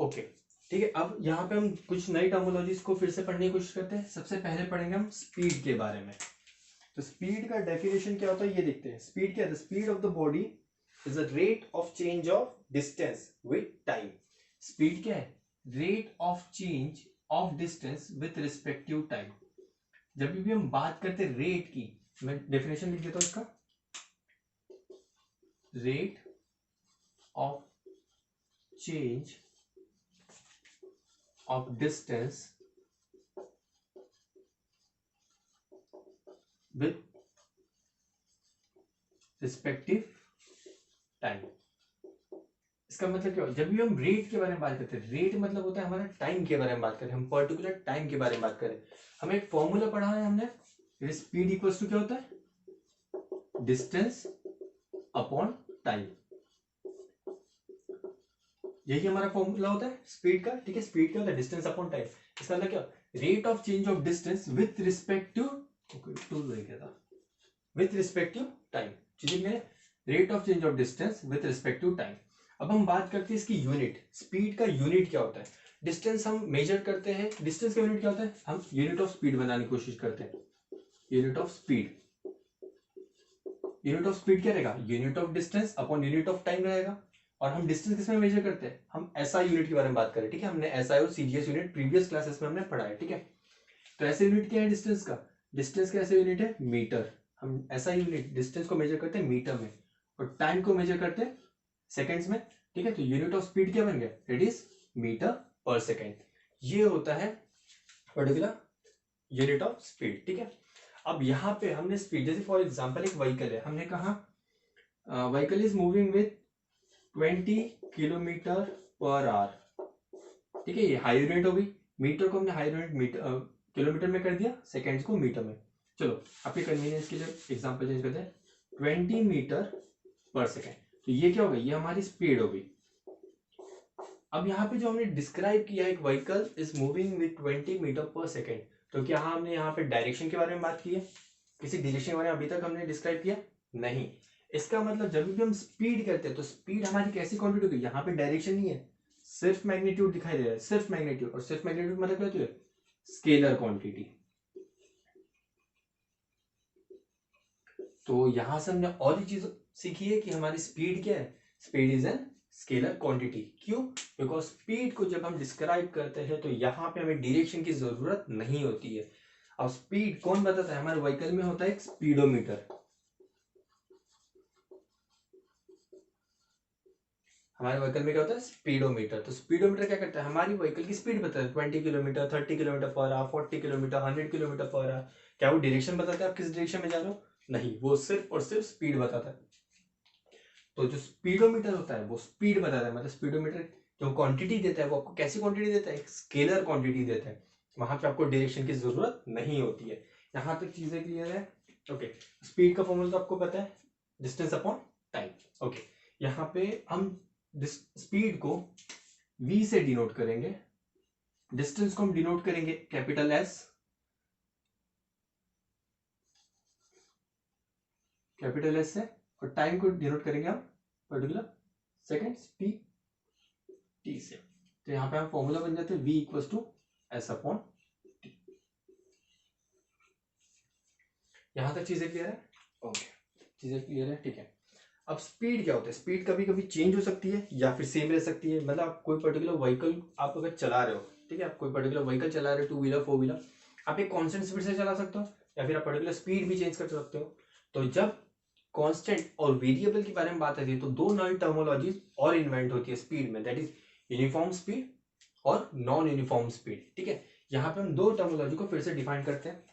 Okay ठीक है, अब यहाँ पे हम कुछ नई टर्मोलॉजीज को फिर से पढ़ने की कोशिश करते हैं। सबसे पहले पढ़ेंगे हम स्पीड के बारे में। तो स्पीड का डेफिनेशन क्या होता है ये देखते हैं। स्पीड क्या है? The speed of the body is a rate of change of distance with time. Speed क्या है? Rate of change of distance with respective time. जब भी हम बात करते हैं रेट की, मैं डेफिनेशन लिख देता हूं इसका। Rate of change of distance with respective time. इसका मतलब क्या? जब भी हम रेट के बारे में बात करते हैं, रेट मतलब होता है हमारा टाइम के बारे में बात करें, हम पर्टिकुलर टाइम के बारे में बात करें। हमें एक फॉर्मूला पढ़ा है हमने, स्पीड इक्वल्स टू क्या होता है? Distance upon time. यही हमारा फॉर्मूला होता है स्पीड का। ठीक है, स्पीड क्या होता है? Distance upon time. इसका मतलब क्या? Rate of change of distance with respect to with respect to time. चीजें क्या है? Rate of change of distance with respect to time. अब हम बात करते हैं इसकी यूनिट। स्पीड का यूनिट क्या होता है? डिस्टेंस हम मेजर करते हैं, डिस्टेंस का यूनिट क्या होता है? हम यूनिट ऑफ स्पीड बनाने की कोशिश करते हैं। Unit of speed, unit of speed क्या रहेगा? Unit of distance upon unit of time रहेगा। और हम डिस्टेंस किसमें मेजर करते हैं? हम एसआई यूनिट के बारे में बात करें। ठीक है, हमने एसआई और सीजीएस यूनिट प्रीवियस क्लासेस में हमने पढ़ा है। ठीक है, तो ऐसे यूनिट क्या है डिस्टेंस का? डिस्टेंस का ऐसे यूनिट है मीटर। हम ऐसा यूनिट डिस्टेंस को मेजर करते हैं मीटर में, और टाइम को मेजर करते हैं सेकंड्स में। ठीक है, तो यूनिट ऑफ स्पीड क्या बन गया? इट इज मीटर पर सेकंड। ये होता है पर्टिकुलर यूनिट ऑफ स्पीड। ठीक है, अब यहाँ पे हमने स्पीड, जैसे फॉर एग्जांपल एक व्हीकल है, हमने कहा vehicle is moving with 20 kilometre per hour. ठीक है, ये हाई यूनिट हो गई। मीटर को हमने हाई यूनिट मीटर किलोमीटर में कर दिया, सेकेंड्स को मीटर में। चलो आपके कन्वीनियंस के लिए एग्जांपल चेंज करते हैं, 20 मीटर पर सेकेंड। तो ये क्या हो गई? ये हमारी स्पीड हो गई। अब यहाँ पे जो हमने डिस्क्राइब किया एक vehicle is moving with 20 metre per second, तो क्या हमने यहाँ पे डायरेक्शन के बारे में बात की है? किसी डायरेक्शन के बारे में अभी तक हमने डिस्क्राइब किया नहीं। इसका मतलब जब भी हम स्पीड करते हैं तो स्पीड हमारी कैसी क्वांटिटी होगी? यहाँ पे डायरेक्शन नहीं है, सिर्फ मैग्नीट्यूड दिखाई दे रहा है, सिर्फ मैग्नीट्यूड। और सिर्फ मैग्नीट्यूड मतलब क्या होती है? Scalar quantity. तो यहां से हमने और भी चीज सीखी है कि हमारी स्पीड क्या है? Speed is an scalar quantity. क्यों? बिकॉज स्पीड को जब हम डिस्क्राइब करते हैं तो यहाँ पे हमें डायरेक्शन की जरूरत नहीं होती है। अब स्पीड कौन बताता है? हमारे व्हीकल में होता है एक स्पीडोमीटर। हमारे व्हीकल में क्या होता है? स्पीडोमीटर। तो स्पीडोमीटर क्या करता है? हमारी व्हीकल की स्पीड बताता है, 20 kilometre, 30 kilometre per hour, 40 kilometre, 100 kilometre per hour. क्या वो डायरेक्शन बताता है आप किस डायरेक्शन में जा रहे हो? नहीं, वो सिर्फ और सिर्फ स्पीड बताता है। तो जो स्पीडोमीटर होता है वो स्पीड बताता है, मतलब स्पीडोमीटर जो क्वांटिटी देता है वो आपको कैसी क्वांटिटी देता है? एक स्केलर क्वांटिटी देता है। वहां पे आपको डायरेक्शन की जरूरत नहीं होती है। यहां तक चीजें क्लियर है? ओके, स्पीड का फॉर्मूला तो आपको पता है, डिस्टेंस अपॉन टाइम। ओके, यहाँ पे हम स्पीड को v से डिनोट करेंगे, डिस्टेंस को हम डिनोट करेंगे कैपिटल S, कैपिटल S से, और टाइम को डिनोट करेंगे हम पर्टिकुलर सेकेंड्स t से। तो यहाँ पे हम फॉर्मूला बन जाते हैं v equals to S upon T. यहां तक चीजें क्लियर है? ओके, चीजें क्लियर है। ठीक है, अब स्पीड क्या होता है? स्पीड कभी कभी चेंज हो सकती है या फिर सेम रह सकती है। मतलब आप कोई पर्टिकुलर व्हीकल आप अगर चला रहे हो, ठीक है, आप कोई पर्टिकुलर व्हीकल चला रहे हो, 2 व्हीलर 4 व्हीलर, आप एक कांस्टेंट स्पीड से चला सकते हो या फिर आप पर्टिकुलर स्पीड भी चेंज कर सकते हो। तो जब कांस्टेंट और वेरिएबल के बारे में बात आती है तो दो नई टर्मोलॉजीज और इन्वेंट होती है स्पीड में, दैट इज यूनिफॉर्म स्पीड और नॉन यूनिफॉर्म स्पीड। ठीक है, यहाँ पे हम दो टर्मोलॉजी को फिर से डिफाइन करते हैं।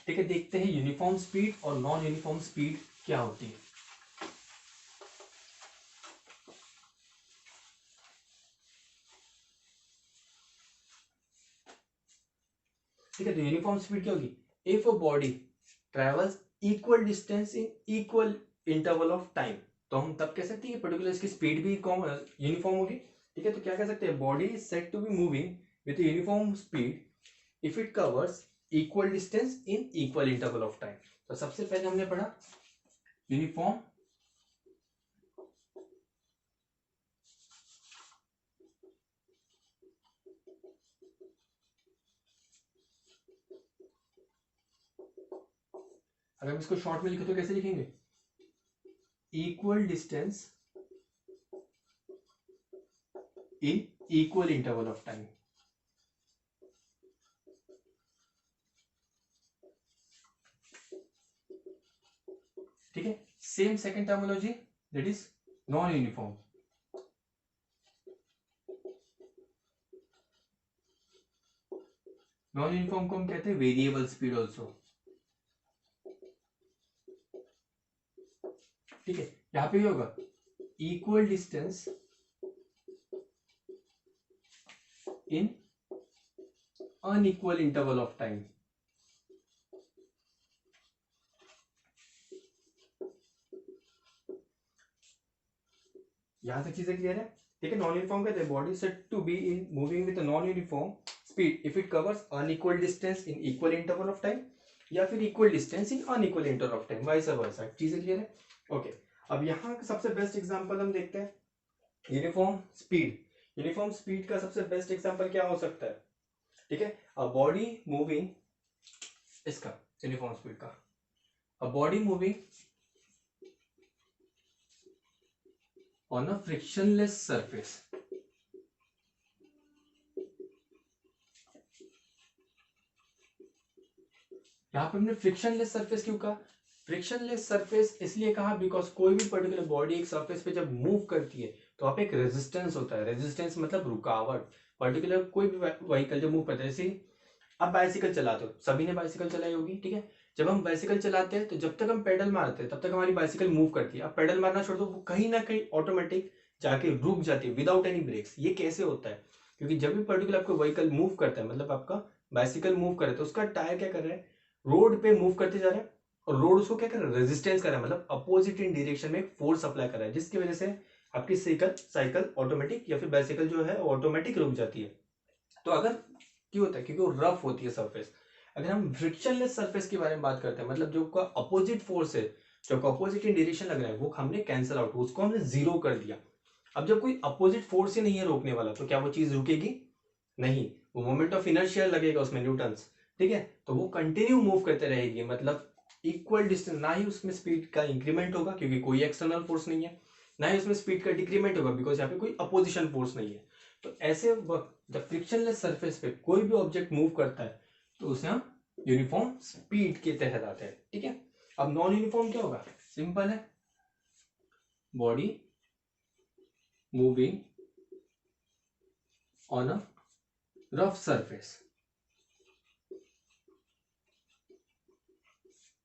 ठीक है, देखते हैं यूनिफॉर्म स्पीड और नॉन यूनिफॉर्म स्पीड क्या होती है। ठीक है, तो यूनिफॉर्म स्पीड क्या होगी? If a body travels equal distance in equal interval of time, तो हम तब कह सकते हैं पर्टिकुलर इसकी स्पीड भी यूनिफॉर्म होगी। ठीक है, तो क्या कह सकते हैं? Body is said to be moving with uniform speed if it covers equal distance in equal interval of time. तो सबसे पहले हमने पढ़ा यूनिफॉर्म अगर हम इसको शॉर्ट में लिखे तो कैसे लिखेंगे, equal distance in equal interval of time. ठीक है, same second terminology that is non uniform. Non uniform को हम कहते हैं वेरिएबल स्पीड ऑल्सो। ठीक है, यहां पे क्या होगा, equal distance in unequal interval of time. यहां तक चीजें क्लियर है। ठीक है, नॉन यूनिफॉर्म कहते हैं body said to be in moving with non uniform speed if it covers unequal distance in equal interval of time, या फिर equal distance in unequal interval of time, vice versa. चीजें clear है। Okay, अब यहाँ सबसे best example हम देखते हैं यूनिफॉर्म स्पीड। यूनिफॉर्म स्पीड का सबसे बेस्ट एग्जांपल क्या हो सकता है, ठीक है, अ बॉडी मूविंग, इसका यूनिफॉर्म स्पीड का, a body moving on a frictionless surface। यहां पे हमने फ्रिक्शनलेस सरफेस क्यों कहा, फ्रिक्शनलेस सरफेस इसलिए कहा बिकॉज कोई भी पर्टिकुलर बॉडी एक सरफेस पे जब मूव करती है तो आप एक रेजिस्टेंस होता है, रेजिस्टेंस मतलब रुकावट। पर्टिकुलर कोई भी व्हीकल जब मूव करता है, जैसे आप बाइसिकल चलाते हो, सभी ने बाइसिकल चलाई होगी, ठीक है, जब हम बाइसिकल चलाते हैं तो जब तक हम पेडल मारते हैं तब तक हमारी बाइसिकल मूव करती है। अब पेडल मारना छोड़ दो, वो कहीं ना कहीं ऑटोमेटिक जाके रुक जाती है विदाउट एनी ब्रेक्स। ये कैसे होता है, क्योंकि जब भी पर्टिकुलर आपका व्हीकल मूव करता है, मतलब आपका बाइसिकल मूव करे, तो उसका टायर क्या कर रहा है, रोड पे मूव करते जा रहा है, और रोड उसको क्या कर रहा है, रेजिस्टेंस कर रहा है, मतलब अपोजिट इन डायरेक्शन में एक फोर्स अप्लाई कर रहा है, जिसकी वजह से आपकी साइकिल ऑटोमेटिक या फिर बाइसिकल जो है ऑटोमेटिक रुक जाती है। तो अगर क्यों होता है, क्योंकि वो रफ होती है सरफेस। अगर हम फ्रिक्शनलेस सरफेस के बारे में बात करते हैं, मतलब जो का अपोजिट फोर्स है, जो का अपोजिट इन डायरेक्शन लग रहा है, वो हमने कैंसिल आउट, उसको हमने जीरो कर दिया। अब जब कोई अपोजिट फोर्स ही नहीं है रोकने वाला, तो क्या वो चीज रुकेगी, नहीं, वो मोमेंट ऑफ इनर्शिया लगेगा उसमें, न्यूटन्स, ठीक है, तो वो कंटिन्यू मूव करते रहेगी, मतलब इक्वल डिस्टेंस, ना ही उसमें स्पीड का इंक्रीमेंट होगा क्योंकि कोई एक्सटर्नल फोर्स नहीं है, ना ही उसमें स्पीड का डिक्रीमेंट होगा बिकॉज यहाँ पे कोई अपोजिशन फोर्स नहीं है। तो ऐसे वक्त जब फ्रिक्शनलेस सरफेस पे कोई भी ऑब्जेक्ट मूव करता है तो उसे हम यूनिफॉर्म स्पीड के तहत आते हैं। ठीक है, अब नॉन यूनिफॉर्म क्या होगा, सिंपल है, body moving on a rough surface,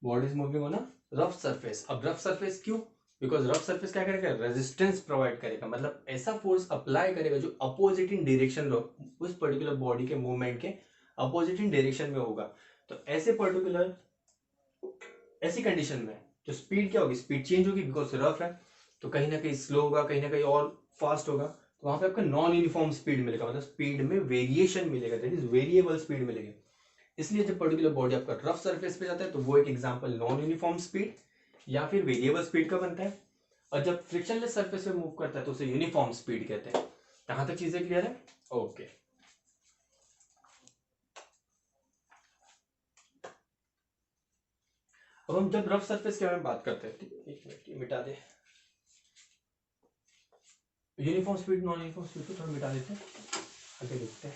body is moving on a rough surface. अब रफ सरफेस क्यों, बिकॉज रफ सरफेस क्या करेगा, रेजिस्टेंस प्रोवाइड करेगा, मतलब ऐसा फोर्स अप्लाई करेगा जो अपोजिट इन डायरेक्शन उस पर्टिकुलर बॉडी के मूवमेंट के अपोजिट इन डायरेक्शन में होगा। तो ऐसे पर्टिकुलर ऐसी कंडीशन में जो स्पीड क्या होगी, स्पीड चेंज होगी बिकॉज रफ है, तो कहीं ना कहीं स्लो होगा, कहीं ना कहीं और फास्ट होगा, तो वहां पे आपका नॉन यूनिफॉर्म स्पीड मिलेगा, मतलब स्पीड में वेरिएशन मिलेगा, दैट इज वेरिएबल स्पीड मिलेगी। इसलिए जब पर्टिकुलर बॉडी आपका रफ सरफेस पे जाता है तो वो एक एग्जांपल नॉन यूनिफॉर्म स्पीड या फिर वेरिएबल स्पीड का बनता है, और जब फ्रिक्शनलेस सरफेस पे मूव करता है तो उसे यूनिफॉर्म स्पीड कहते हैं। यहां तक चीजें क्लियर है। ओके, अब हम जब रफ सरफेस के बारे में बात करते हैं, एक मिनट ये मिटा दे, uniform speed non uniform speed को थोड़ा मिटा देते हैं, आगे देखते हैं।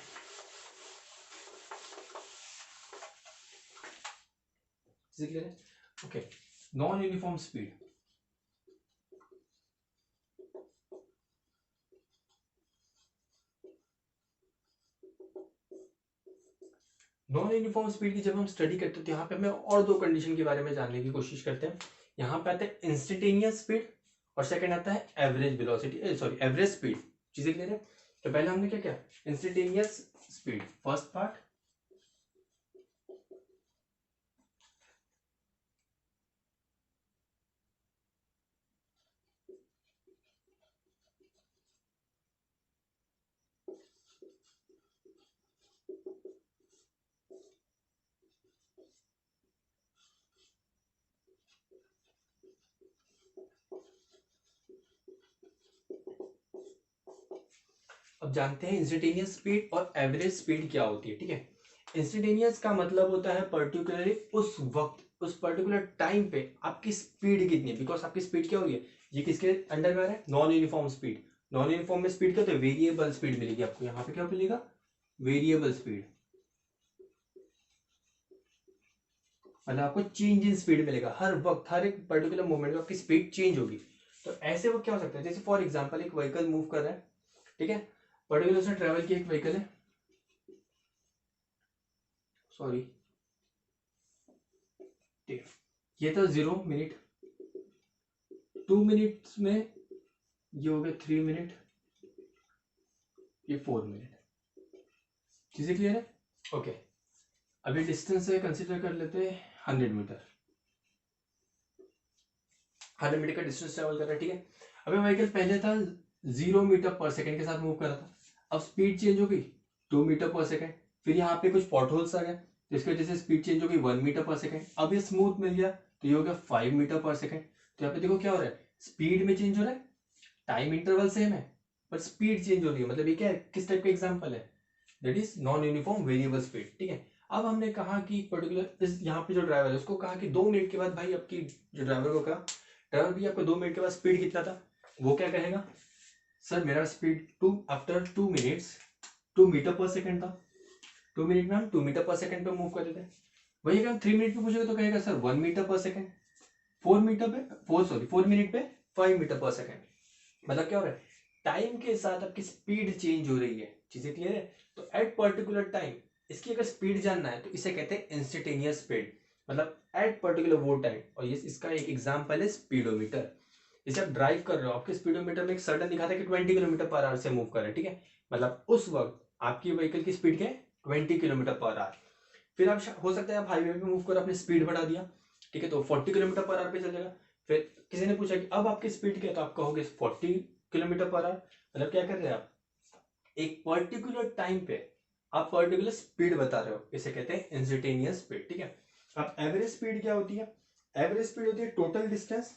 क्लियर है। Okay, non uniform speed, non uniform speed की जब हम स्टडी करते हैं तो यहाँ पे हमें और दो कंडीशन के बारे में जानने की कोशिश करते हैं। यहाँ पे आता है इंस्टेंटेनियस स्पीड और सेकंड आता है average velocity, sorry average speed. चीजें क्लियर है। तो पहले हमने क्या किया, इंस्टेंटेनियस स्पीड फर्स्ट पार्ट, अब जानते हैं इंस्टेंटेनियस स्पीड और एवरेज स्पीड क्या होती है। ठीक है, इंस्टेंटेनियस का मतलब होता है पर्टिकुलरली उस वक्त उस पर्टिकुलर टाइम पे आपकी स्पीड कितनी है, बिकॉज आपकी स्पीड क्या हो रही है, ये किसके अंडर में आ रहा है, non uniform speed. Non uniform में स्पीड क्या होता है, वेरिएबल स्पीड मिलेगी आपको, यहाँ पे क्या मिलेगा, वेरिएबल स्पीड, मतलब आपको चेंज इन स्पीड मिलेगा, हर वक्त हर एक पर्टिकुलर मोमेंट में आपकी स्पीड चेंज होगी। तो ऐसे वो क्या हो सकता है, जैसे फॉर एग्जांपल एक व्हीकल मूव कर रहा है, ठीक है, पर्टिकुलर उसने ट्रेवल किया, एक व्हीकल है, सॉरी ठीक है, ये था 0 मिनट, 2 मिनट्स में ये हो गया 3 मिनट, ये 4 मिनट, चीजें क्लियर है। ओके, अभी डिस्टेंस है कंसिडर कर लेते हैं 100 मीटर, 100 मीटर का डिस्टेंस ट्रेवल कर रहा है, ठीक है। अभी व्हीकल पहले था 0 मीटर पर सेकेंड के साथ मूव कर रहा था, अब स्पीड चेंज हो गई 2 मीटर पर सेकेंड, फिर यहाँ पे कुछ पॉट होल्स आ गए तो इसकी वजह से स्पीड चेंज हो गई 1 मीटर पर सेकेंड, अब ये स्मूथ मिल गया तो ये हो गया 5 मीटर पर सेकेंड। तो यहाँ पे देखो क्या हो रहा है, स्पीड में चेंज हो रहा है, टाइम इंटरवल सेम है पर स्पीड चेंज हो रही है, मतलब ये क्या है, किस टाइप का एग्जांपल है, that is non uniform variable speed, ठीक है। अब हमने कहा कि पर्टिकुलर इस यहाँ पे जो ड्राइवर है उसको कहा कि 2 मिनट के बाद भाई आपकी, जो ड्राइवर को कहा ड्राइवर भी आपको 2 मिनट के बाद स्पीड कितना था, वो क्या कहेगा, सर मेरा speed after 2 minutes 2 metre per second था, 2 मिनट में हम 2 मीटर पर सेकेंड पे मूव करते थे। वही अगर हम 3 मिनट पे पूछेगा तो कहेगा sir 1 metre per second, 4 minute पे 5 मीटर पर सेकेंड, मतलब क्या हो रहा है, टाइम के साथ आपकी स्पीड चेंज हो रही है, चीजें क्लियर है। तो एट पर्टिकुलर टाइम इसकी अगर स्पीड जानना है तो इसे कहते हैं इंस्टेंटेनियस स्पीड, मतलब एट पर्टिकुलर वो टाइम, और ये इसका एक एग्जांपल है स्पीडोमीटर। जैसे आप ड्राइव कर रहे हो, आपके स्पीडोमीटर में एक सर्टन दिखाता है कि 20 किलोमीटर पर आवर से मूव कर रहे हैं, ठीक है, मतलब उस वक्त आपकी व्हीकल की स्पीड क्या है, 20 किलोमीटर पर आवर। फिर आप हो सकता है आप हाईवे पे मूव कर अपनी स्पीड बढ़ा दिया, ठीक है, तो 40 किलोमीटर पर आवर पे चलेगा। फिर किसी ने पूछा कि अब आपकी स्पीड क्या है, तो आप कहोगे 40 किलोमीटर पर आवर, मतलब क्या कर रहे हैं आप, एक पर्टिकुलर टाइम पे आप पर्टिकुलर स्पीड बता रहे हो, इसे कहते हैं इंस्टेंटेनियस स्पीड, ठीक है। अब एवरेज स्पीड क्या होती है, एवरेज स्पीड होती है total distance,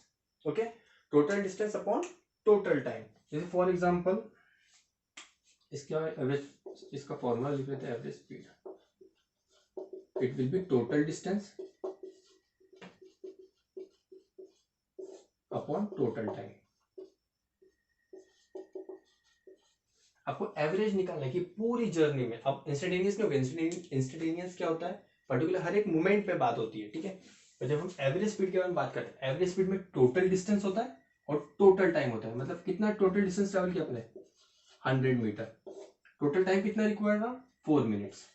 okay, total distance upon total time. जैसे फॉर एग्जांपल इसका एवरेज, इसका फॉर्मूला लिख लेते हैं, average speed it will be total distance upon total time. आपको एवरेज निकालना है कि पूरी जर्नी में, अब इंस्टेंटेनियस नहीं होगा, इंस्टेंटेनियस क्या होता है, पर्टिकुलर हर एक मोमेंट पे बात होती है, ठीक है। तो जब हम एवरेज स्पीड के बारे में बात करते हैं, एवरेज स्पीड में टोटल डिस्टेंस होता है और टोटल टाइम होता है, मतलब कितना टोटल डिस्टेंस ट्रेवल किया आपने, 100 मीटर, टोटल टाइम कितना रिक्वायर्ड रहा, 4 मिनट्स।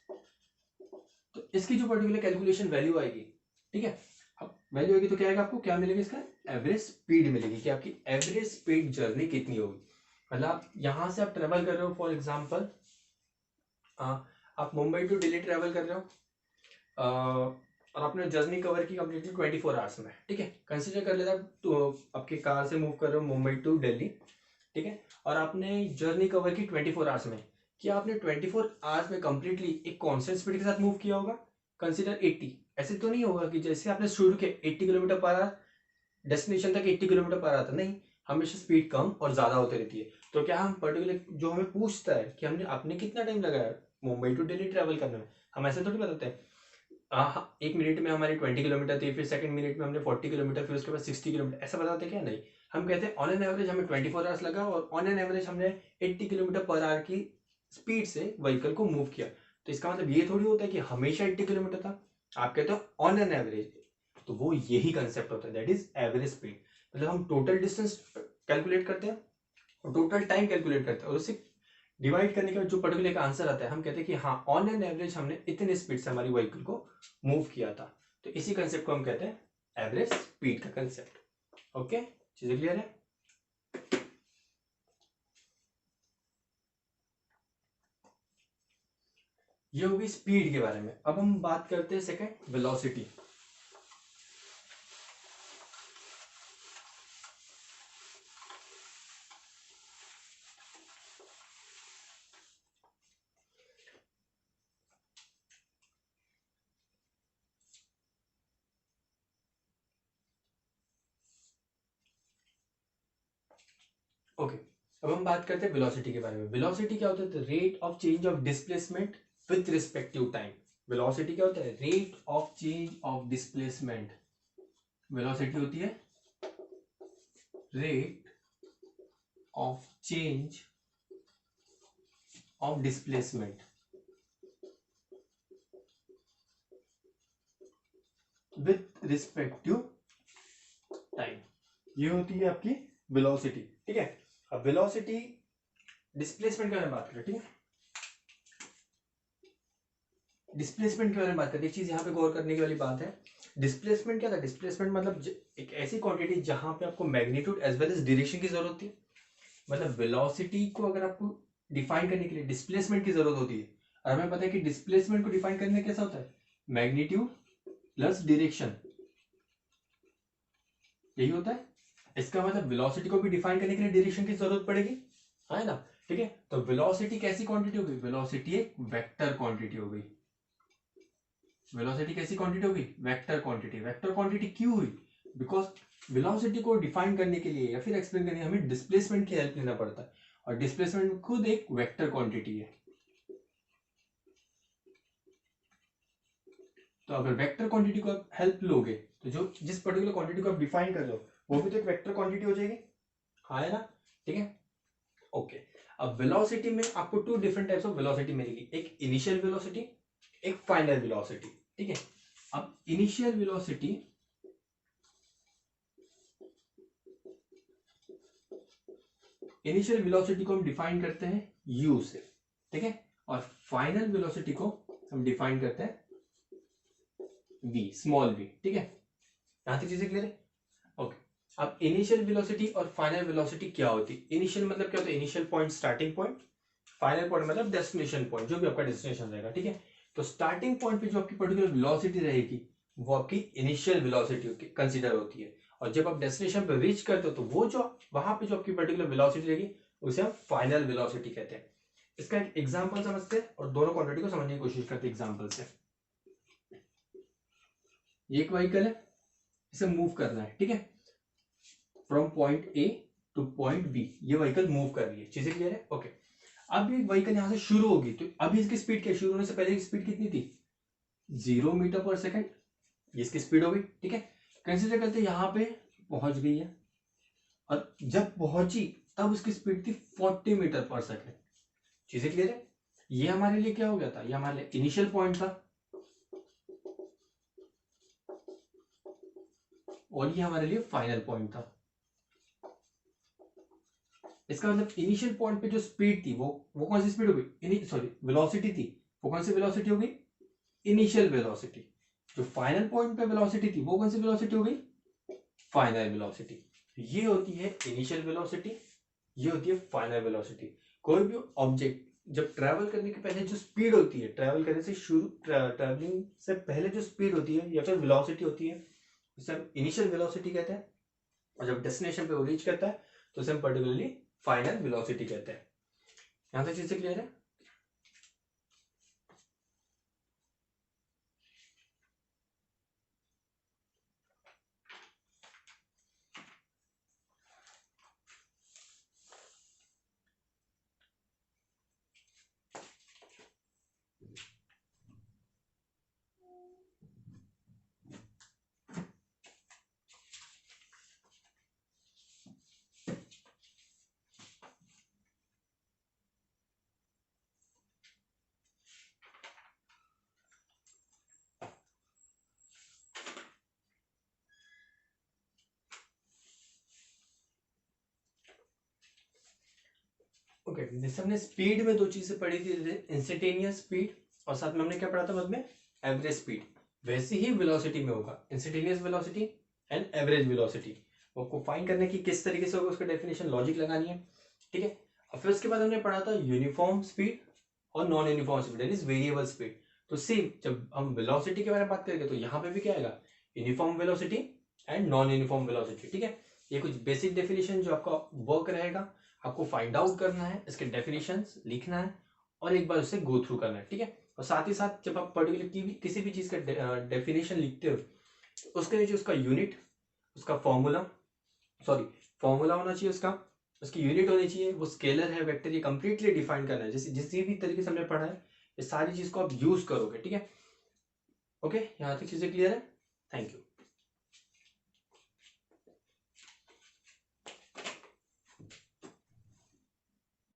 तो इसकी जो पर्टिकुलर कैलकुलेशन वैल्यू आएगी, ठीक है, अब वैल्यू आएगी तो क्या आएगा, आपको क्या मिलेगा, इसका एवरेज स्पीड मिलेगी, कि आपकी एवरेज स्पीड जर्नी कितनी होगी। मतलब यहां से आप ट्रेवल कर रहे हो, फॉर एग्जांपल आप मुंबई टू दिल्ली ट्रेवल कर रहे हो, और आपने जर्नी कवर की कंप्लीटली 24 आवर्स में, ठीक है, कंसिडर कर लेता तो आपकी कार से मूव कर रहे हो मुंबई टू दिल्ली, ठीक है, और आपने जर्नी कवर की 24 आवर्स में, क्या आपने 24 आवर्स में कंप्लीटली एक कांस्टेंट स्पीड के साथ मूव किया होगा, कंसिडर 80, ऐसे तो नहीं होगा कि जैसे आपने शुरू किया 80 किलोमीटर पर आवर, डेस्टिनेशन तक 80 किलोमीटर पर आवर था, नहीं, हमेशा स्पीड कम और ज्यादा होती रहती है। तो क्या हम पर्टिकुलर जो हमें पूछता है कि हमने आपने कितना टाइम लगाया मुंबई टू दिल्ली ट्रेवल करने में, हम ऐसे थोड़ी बताते हैं, 1 मिनट में हमारी 20 किलोमीटर थी, फिर सेकंड मिनट में हमने 40 किलोमीटर, फिर उसके बाद 60 किलोमीटर, ऐसा बताते क्या, नहीं, हम कहते हैं ऑन एन एवरेज हमें 24 आवर्स लगा और ऑन एन एवरेज हमने 80 किलोमीटर पर आवर की स्पीड से व्हीकल को मूव किया। तो इसका मतलब ये थोड़ी होता है कि हमेशा 80 किलोमीटर था, आप कहते हो ऑन एन एवरेज, तो वो यही कंसेप्ट होता है, दैट इज एवरेज स्पीड, मतलब हम टोटल डिस्टेंस कैलकुलेट करते हैं और टोटल टाइम कैलकुलेट करते हैं और उससे डिवाइड करने के बाद जो पर्टिकुलर का आंसर आता है, हम कहते हैं कि हाँ ऑन एन एवरेज हमने इतने स्पीड से हमारी व्हीकल को मूव किया था। तो इसी कंसेप्ट को हम कहते हैं एवरेज स्पीड का कंसेप्ट। ओके, चीजें क्लियर है। ये होगी स्पीड के बारे में। अब हम बात करते हैं सेकंड, वेलोसिटी। ओके, अब हम बात करते हैं वेलोसिटी के बारे में। वेलोसिटी क्या होता है, rate of change of displacement with respective time. Velocity क्या होता है, rate of change of displacement velocity होती है rate of change of displacement with respect to time. ये होती है आपकी वेलोसिटी, ठीक है। अब वेलोसिटी डिस्प्लेसमेंट के बारे में बात करें, ठीक है। डिस्प्लेसमेंट के बारे में बात करते हैं, एक चीज यहाँ पे गौर करने की वाली बात है। डिस्प्लेसमेंट क्या था? डिस्प्लेसमेंट मतलब एक ऐसी क्वांटिटी जहां पे आपको magnitude as well as direction की जरूरत होती है। मतलब वेलोसिटी को अगर आपको डिफाइन करने के लिए डिस्प्लेसमेंट की जरूरत होती है, और हमें पता है कि डिस्प्लेसमेंट को डिफाइन करने कैसा होता है? मैग्नीट्यूड प्लस डायरेक्शन, यही होता है। इसका मतलब वेलोसिटी को भी डिफाइन करने के लिए डायरेक्शन की जरूरत पड़ेगी, है ना, ठीक है। तो वेलोसिटी कैसी क्वांटिटी हो गई? वेलोसिटी एक वेक्टर क्वांटिटी हो गई। वेलोसिटी कैसी क्वांटिटी होगी? Vector quantity. वेक्टर क्वांटिटी क्यों हुई? बिकॉज वेलोसिटी को डिफाइन करने के लिए या फिर एक्सप्लेन करने के लिए हमें डिस्प्लेसमेंट की हेल्प लेना पड़ता है, और डिस्प्लेसमेंट खुद एक वेक्टर क्वांटिटी है। तो अगर वेक्टर क्वांटिटी को आप हेल्प लोगे तो जो जिस पर्टिकुलर क्वांटिटी को आप डिफाइन कर रहे हो वो भी तो एक वेक्टर क्वांटिटी हो जाएगी, हाँ है ना, ठीक है। ओके, अब वेलोसिटी में आपको two different types of velocity मिलेगी, एक इनिशियल वेलोसिटी, एक फाइनल वेलोसिटी, ठीक है। अब इनिशियल वेलोसिटी को हम डिफाइन करते हैं u से, ठीक है, और फाइनल वेलोसिटी को हम डिफाइन करते हैं v, स्मॉल v, ठीक है। यहां तक चीजें क्लियर है? ओके, अब इनिशियल वेलोसिटी और फाइनल वेलोसिटी क्या होती है? इनिशियल मतलब क्या होता है? Initial point, starting point. Final point मतलब डेस्टिनेशन पॉइंट, जो भी आपका डेस्टिनेशन रहेगा, ठीक है। तो स्टार्टिंग पॉइंट पे जो आपकी पर्टिकुलर वेलोसिटी रहेगी वो आपकी इनिशियल वेलोसिटी कंसीडर होती है, और जब आप डेस्टिनेशन पे रीच करते हो तो वो जो वहां पे जो आपकी पर्टिकुलर वेलोसिटी रहेगी उसे हम फाइनल वेलोसिटी कहते हैं। इसका एक एग्जांपल समझते हैं और दोनों क्वांटिटी को समझने की कोशिश करते हैं एग्जांपल से। ये एक व्हीकल है, इसे मूव करना है, ठीक है, from point A to point B. ये व्हीकल मूव कर रही है, चीजें क्लियर है? ओके, अब ये व्हीकल यहां से शुरू होगी तो अभी इसकी स्पीड क्या? शुरू होने से पहले की स्पीड कितनी थी? 0 मीटर पर सेकंड, ये इसकी स्पीड हो गई, ठीक है। कंसीडर करते यहाँ पे पहुंच गई है, और जब पहुंची तब उसकी स्पीड थी 40 मीटर पर सेकंड। चीजें क्लियर है? ये हमारे लिए क्या हो गया था? ये हमारे लिए इनिशियल पॉइंट था, और ये हमारे लिए फाइनल पॉइंट था। इसका मतलब इनिशियल पॉइंट पे जो स्पीड थी वो कौन सी स्पीड हो गई? सॉरी, वेलोसिटी थी, वो कौन सी वेलोसिटी हो गई? Initial velocity. जो फाइनल पॉइंट पे वेलोसिटी थी वो कौन सी वेलोसिटी हो गई? Final velocity. ये होती है इनिशियल वेलोसिटी, ये होती है फाइनल वेलोसिटी। कोई भी ऑब्जेक्ट जब ट्रैवल करने के पहले जो स्पीड होती है, ट्रैवल करने से शुरू ट्रैवलिंग से पहले जो स्पीड होती है या फिर वेलोसिटी होती है उसे हम इनिशियल वेलोसिटी कहते हैं, और जब डेस्टिनेशन पे वो रीच करता है तो उसे हम पर्टिकुलरली फाइनल वेलोसिटी कहते हैं। यहां तक चीजें क्लियर है? ओके, जैसे हमने स्पीड में दो चीजें पढ़ी थी, इंस्टेंटेनियस स्पीड और साथ में हमने क्या पढ़ा था बाद में? Average speed. वैसे ही वेलोसिटी में होगा, instantaneous velocity and average velocity. आपको फाइंड करने की किस तरीके से होगा उसका डेफिनेशन, लॉजिक लगानी है, ठीक है। और फिर उसके बाद हमने पढ़ा था यूनिफॉर्म स्पीड और non uniform speed, that is variable speed. तो सेम जब हम वेलोसिटी के बारे में बात करेंगे तो यहाँ पे भी क्या आएगा? Uniform velocity and non uniform velocity, ठीक है। ये कुछ बेसिक डेफिनेशन जो आपका वर्क रहेगा, आपको फाइंड आउट करना है, इसके डेफिनेशंस लिखना है और एक बार उसे गो थ्रू करना है, ठीक है। और साथ ही साथ जब आप पर्टिकुलर किसी भी चीज का डेफिनेशन लिखते हो उसके नीचे उसका यूनिट, उसका फॉर्मूला, सॉरी फॉर्मूला होना चाहिए उसका, उसकी यूनिट होनी चाहिए, वो स्केलर है, वेक्टर, ये कंप्लीटली डिफाइन करना है। जैसे जिस भी तरीके से हमने पढ़ा है ये सारी चीज को आप यूज करोगे, ठीक है। ओके, यहाँ तक चीजें क्लियर है? Thank you.